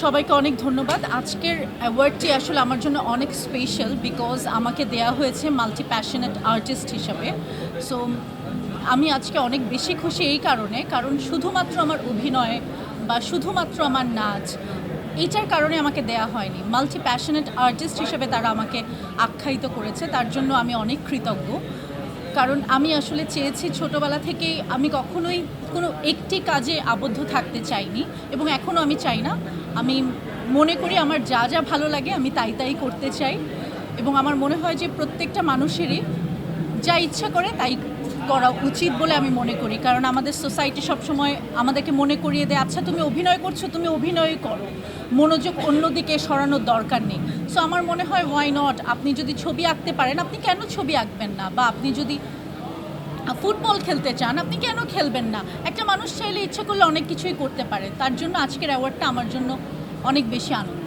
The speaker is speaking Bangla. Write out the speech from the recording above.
সবাইকে অনেক ধন্যবাদ। আজকের অ্যাওয়ার্ডটি আসলে আমার জন্য অনেক স্পেশাল বিকজ আমাকে দেয়া হয়েছে মাল্টি প্যাশনেট আর্টিস্ট হিসাবে। সো আমি আজকে অনেক বেশি খুশি এই কারণ শুধুমাত্র আমার অভিনয় বা শুধুমাত্র আমার নাচ এইটার কারণে আমাকে দেয়া হয়নি। মাল্টি প্যাশনেট আর্টিস্ট হিসেবে তারা আমাকে আখ্যায়িত করেছে, তার জন্য আমি অনেক কৃতজ্ঞ। কারণ আমি আসলে চেয়েছি ছোটোবেলা থেকেই, আমি কখনোই কোনো একটি কাজে আবদ্ধ থাকতে চাইনি এবং এখনও আমি চাই না। আমি মনে করি আমার যা যা ভালো লাগে আমি তাই তাই করতে চাই এবং আমার মনে হয় যে প্রত্যেকটা মানুষেরই যা ইচ্ছা করে তাই করা উচিত বলে আমি মনে করি। কারণ আমাদের সোসাইটি সবসময় আমাদেরকে মনে করিয়ে দেয়, আচ্ছা তুমি অভিনয় করছো, তুমি অভিনয় করো, মনোযোগ অন্যদিকে সরানোর দরকার নেই। সো আমার মনে হয় ওয়াই নট, আপনি যদি ছবি আঁকতে পারেন আপনি কেন ছবি আঁকবেন না, বা আপনি যদি ফুটবল খেলতে চান আপনি কেন খেলবেন না। একটা মানুষ চাইলে ইচ্ছা করলে অনেক কিছুই করতে পারে। তার জন্য আজকের অ্যাওয়ার্ডটা আমার জন্য অনেক বেশি আনন্দ।